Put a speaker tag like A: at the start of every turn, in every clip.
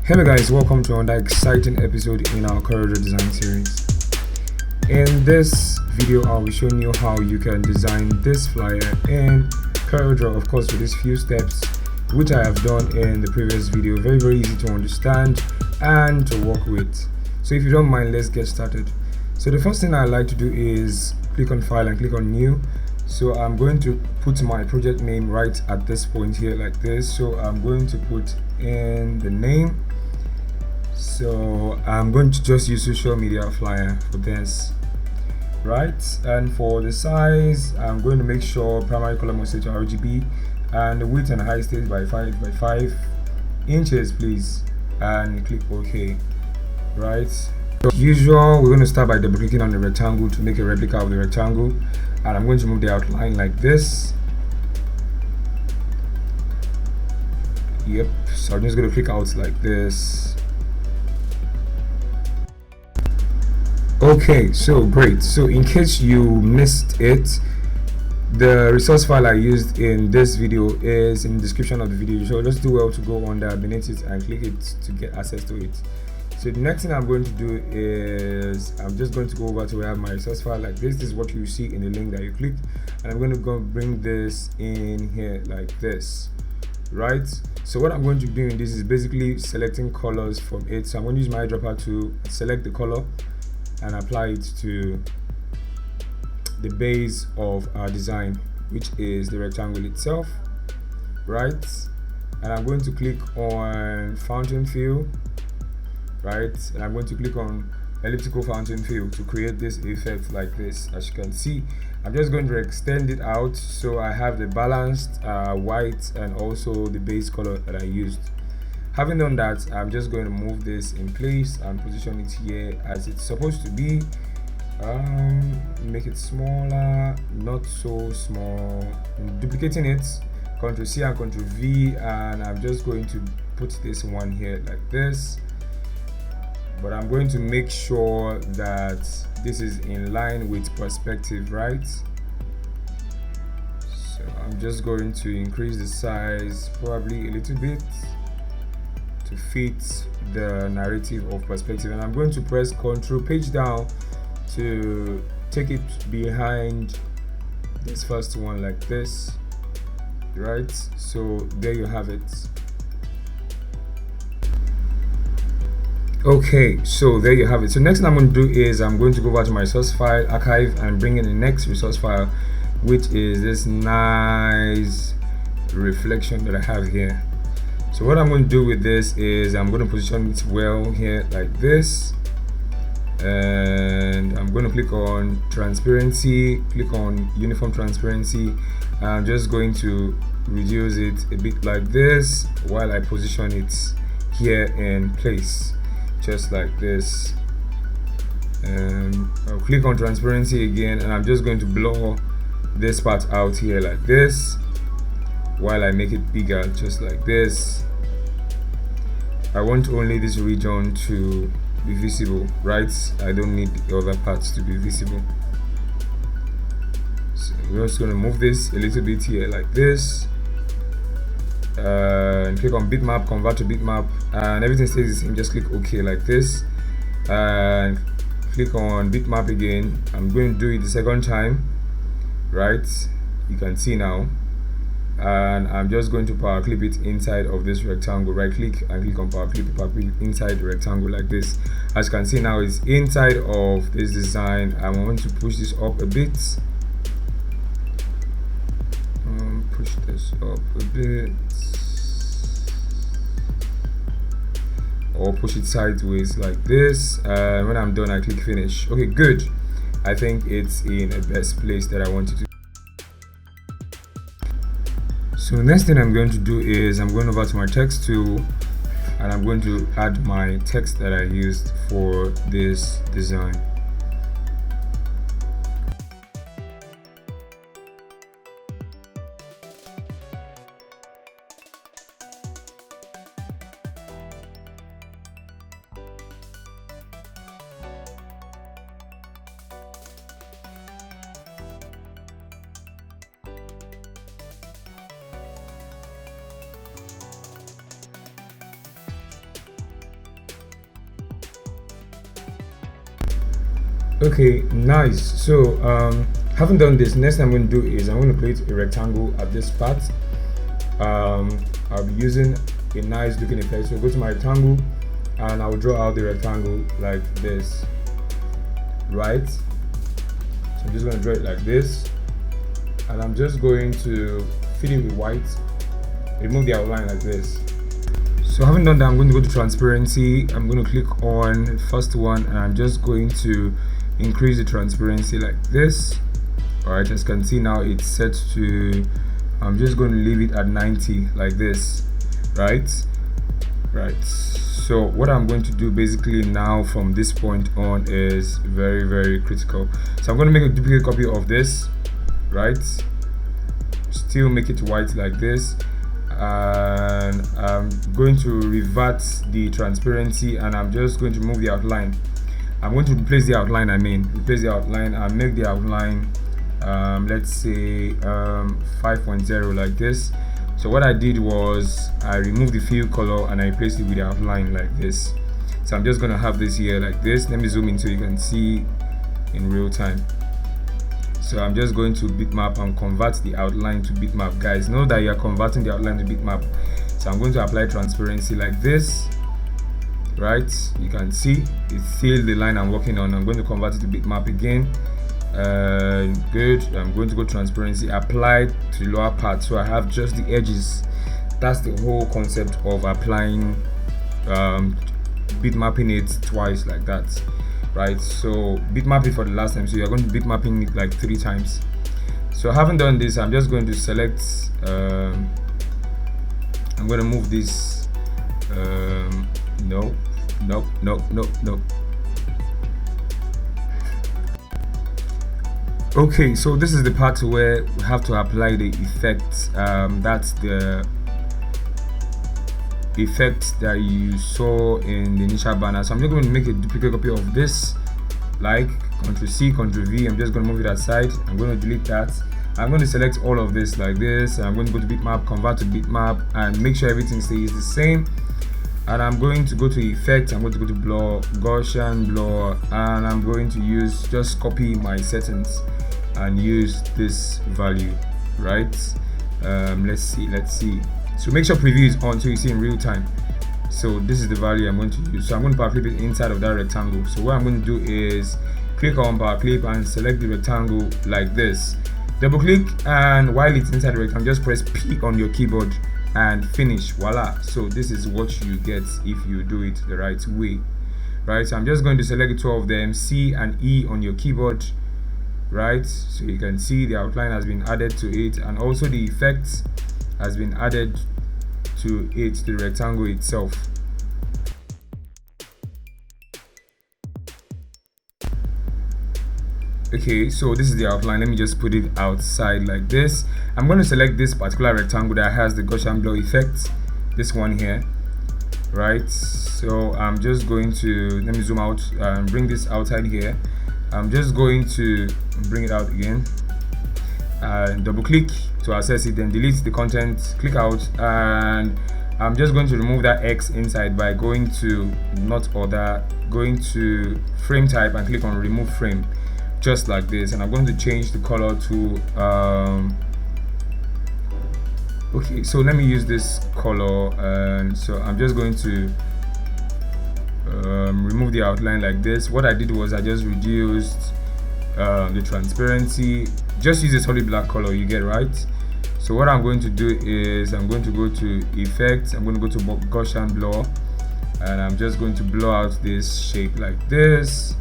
A: Hello guys, welcome to another exciting episode in our CorelDraw design series. In this video, I'll be showing you how you can design this flyer in CorelDraw, of course with these few steps which I have done in the previous video. Very easy to understand and to work with. So if you don't mind, let's get started. So the first thing I like to do is click on file and click on new. So I'm going to put my project name right at this point here like this. So I'm going to put in the name. So I'm going to just use social media flyer for this, right? And for the size, I'm going to make sure primary color must set to RGB and the width and height stays by 5 by 5 inches, please, and click OK. Right, so as usual, we're going to start by double clicking on the rectangle to make a replica of the rectangle, and I'm going to move the outline like this. Yep, so I'm just going to click out like this. Okay, so great. So in case you missed it, the resource file I used in this video is in the description of the video, so just do well to go on there beneath it and click it to get access to it. So the next thing I'm going to do is I'm just going to go over to where I have my resource file like this. This is what you see in the link that you clicked, and I'm going to go bring this in here like this, right? So what I'm going to do in this is basically selecting colors from it. So I'm going to use my eyedropper to select the color and apply it to the base of our design, which is the rectangle itself, right? And I'm going to click on fountain fill, right? And I'm going to click on elliptical fountain fill to create this effect like this. As you can see, I'm just going to extend it out so I have the balanced white and also the base color that I used. Having done that, I'm just going to move this in place and position it here as it's supposed to be. Make it smaller, not so small. I'm duplicating it, Ctrl C and Ctrl V, and I'm just going to put this one here like this. But I'm going to make sure that this is in line with perspective, right? So I'm just going to increase the size probably a little bit to fit the narrative of perspective, and I'm going to press Ctrl page down to take it behind this first one like this, right? So there you have it. Okay, so there you have it. So next thing I'm going to do is I'm going to go over to my source file archive and bring in the next resource file, which is this nice reflection that I have here. So what I'm going to do with this is I'm going to position it well here like this, and I'm going to click on transparency, click on uniform transparency. I'm just going to reduce it a bit like this while I position it here in place, just like this. And I'll click on transparency again, and I'm just going to blur this part out here like this while I make it bigger, just like this. I want only this region to be visible, right? I don't need the other parts to be visible. So we're just going to move this a little bit here like this, and click on bitmap, convert to bitmap, and everything stays the same. Just click OK like this, and click on bitmap again. I'm going to do it the second time, right? You can see now. And I'm just going to power clip it inside of this rectangle. Right click and click on power clip inside the rectangle like this. As you can see now, it's inside of this design. I want to push this up a bit. Push this up a bit, or push it sideways like this. And when I'm done, I click finish. Okay, good. I think it's in the best place that I want it to. So next thing I'm going to do is I'm going over to my text tool, and I'm going to add my text that I used for this design. Okay, nice. So having done this, next thing I'm going to do is I'm going to create a rectangle at this part. I'll be using a nice looking effect. So go to my rectangle and I'll draw out the rectangle like this, right? So I'm just going to draw it like this, and I'm just going to fill it with white, remove the outline like this. So having done that, I'm going to go to transparency. I'm going to click on the first one and I'm just going to increase the transparency like this. Alright, as you can see now it's set to, I'm just going to leave it at 90 like this, right? So what I'm going to do basically now from this point on is very critical. So I'm going to make a duplicate copy of this, right? Still make it white like this, and I'm going to revert the transparency and I'm just going to remove the outline. I'm going to replace the outline, replace the outline and make the outline let's say 5.0 like this. So what I did was I removed the fill color and I replaced it with the outline like this. So I'm just going to have this here like this. Let me zoom in so you can see in real time. So I'm just going to bitmap and convert the outline to bitmap. Guys, know that you are converting the outline to bitmap. So I'm going to apply transparency like this, right? You can see it's still the line I'm working on. I'm going to convert it to bitmap again. Good. I'm going to go transparency, apply to the lower part so I have just the edges. That's the whole concept of applying bitmapping it twice like that, right? So bitmap it for the last time, so you're going to bitmapping it like 3 times. So having done this, I'm just going to select I'm going to move this no. Okay, so this is the part where we have to apply the effect. That's the effect that you saw in the initial banner. So I'm just going to make a duplicate copy of this, like Ctrl C, Ctrl V. I'm just going to move it aside. I'm going to delete that. I'm going to select all of this like this. I'm going to go to bitmap, convert to bitmap, and make sure everything stays the same. And I'm going to go to effect. I'm going to go to blur, Gaussian blur, and I'm going to just copy my settings and use this value, right? Let's see. So make sure preview is on so you see in real time. So this is the value I'm going to use. So I'm going to power clip it inside of that rectangle. So what I'm going to do is click on power clip and select the rectangle like this. Double click, and while it's inside the rectangle, just press P on your keyboard and finish. Voila. So this is what you get if you do it the right way, right? So I'm just going to select the 2 of them, C and E on your keyboard, right? So you can see the outline has been added to it, and also the effects has been added to it, the rectangle itself. Okay, so this is the outline. Let me just put it outside like this. I'm going to select this particular rectangle that has the Gaussian blur effect, this one here, right? So I'm just going to, let me zoom out and bring this outside here. I'm just going to bring it out again and double click to access it, then delete the content, click out, and I'm just going to remove that X inside by going to going to frame type and click on remove frame, just like this. And I'm going to change the color to okay, so let me use this color, and so I'm just going to remove the outline like this. What I did was I just reduced the transparency, just use a solid black color, you get, right? So what I'm going to do is I'm going to go to effects, I'm going to go to Gaussian blur, and I'm just going to blur out this shape like this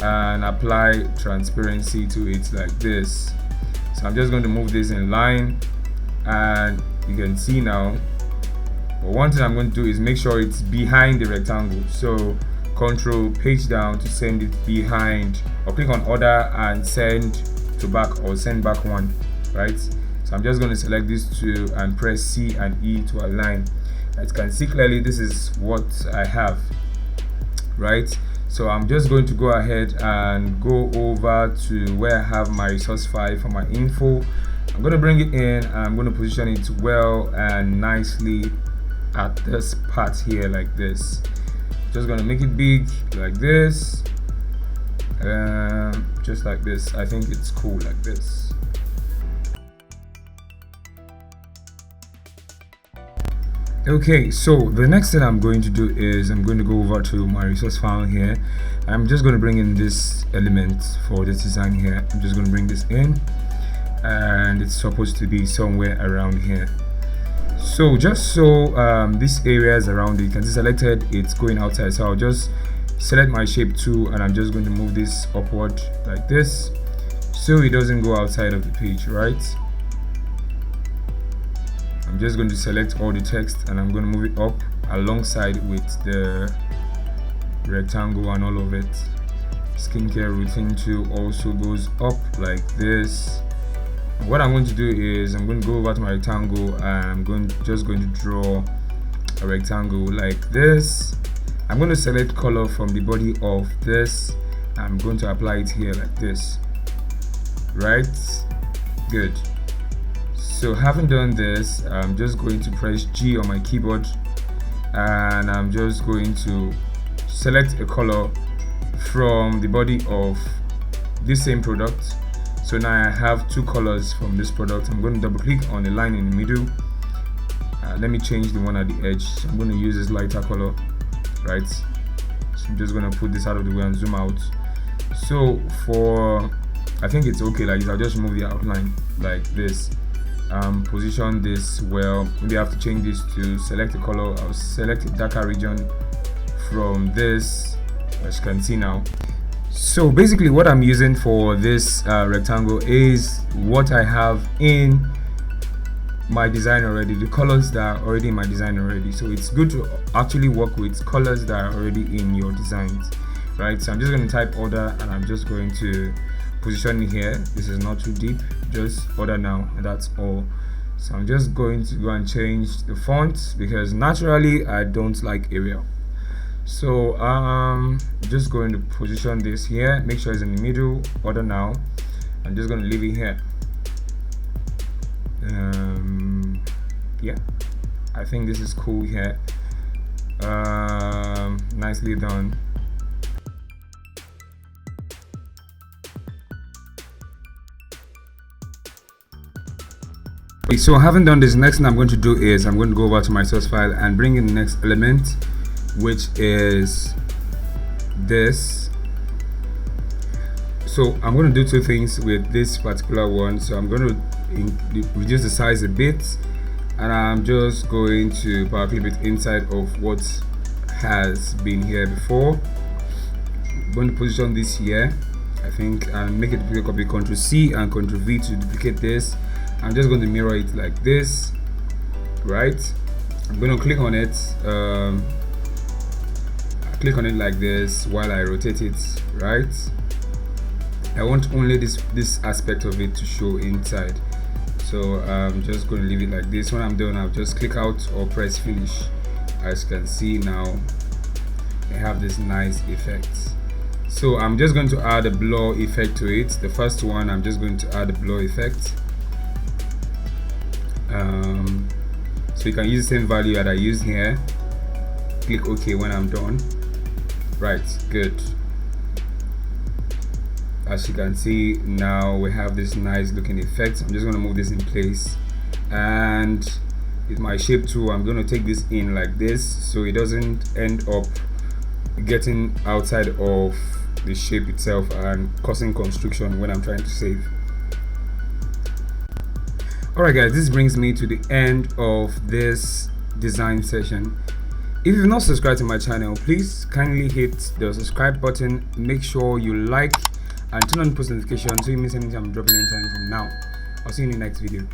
A: and apply transparency to it like this. So I'm just going to move this in line, and you can see now. But one thing I'm going to do is make sure it's behind the rectangle. So control page down to send it behind, or click on order and send to back, or send back one, right? So I'm just going to select these 2 and press C and E to align. As you can see clearly, this is what I have, right? So I'm just going to go ahead and go over to where I have my resource file for my info. I'm going to bring it in and I'm going to position it well and nicely at this part here like this. Just going to make it big like this, just like this. I think it's cool like this. Okay, so the next thing I'm going to do is I'm going to go over to my resource file here. I'm just going to bring in this element for this design here. I'm just going to bring this in, and it's supposed to be somewhere around here. So just so these areas around it, you can see selected, it's going outside. So I'll just select my shape tool, and I'm just going to move this upward like this, so it doesn't go outside of the page, right? I'm just going to select all the text, and I'm going to move it up alongside with the rectangle and all of it. Skincare routine tool also goes up like this. What I'm going to do is I'm going to go over to my rectangle, and I'm just going to draw a rectangle like this. I'm going to select color from the body of this. I'm going to apply it here like this, right? Good. So having done this, I'm just going to press G on my keyboard, and I'm just going to select a color from the body of this same product. So now I have two colors from this product. I'm going to double click on the line in the middle. Let me change the one at the edge. So I'm going to use this lighter color, right? So I'm just going to put this out of the way and zoom out. So I think it's okay like this. I'll just move the outline like this. Position this well. Maybe I have to change this to select a color. I'll select a darker region from this, as you can see now. So basically what I'm using for this rectangle is what I have in my design already, the colors that are already in my design already. So it's good to actually work with colors that are already in your designs, right? So I'm just going to type order, and I'm just going to position it here. This is not too deep, just order now, and that's all. So I'm just going to go and change the font, because naturally I don't like Arial. So just going to position this here, make sure it's in the middle, order now. I'm just going to leave it here. Yeah, I think this is cool here. Nicely done. Okay, so having done this, next thing I'm going to do is I'm going to go over to my source file and bring in the next element, which is this. So I'm going to do two things with this particular one. So I'm going to reduce the size a bit, and I'm just going to power clip it inside of what has been here before. I'm going to position this here, I think, and make it duplicate copy. Ctrl C and Ctrl V to duplicate this. I'm just going to mirror it like this, right? I'm going to click on it, click on it like this while I rotate it, right? I want only this aspect of it to show inside, so I'm just going to leave it like this. When I'm done, I'll just click out or press finish. As you can see now, I have this nice effect. So I'm just going to add a blur effect to it. The first one, I'm just going to add a blur effect. So you can use the same value that I used here. Click OK when I'm done. Right, good. As you can see now, we have this nice looking effect. I'm just going to move this in place, and with my shape tool I'm going to take this in like this, so it doesn't end up getting outside of the shape itself and causing constriction when I'm trying to save. Alright guys, this brings me to the end of this design session. If you've not subscribed to my channel, please kindly hit the subscribe button. Make sure you like and turn on post notifications so you miss anything I'm dropping anytime from now. I'll see you in the next video.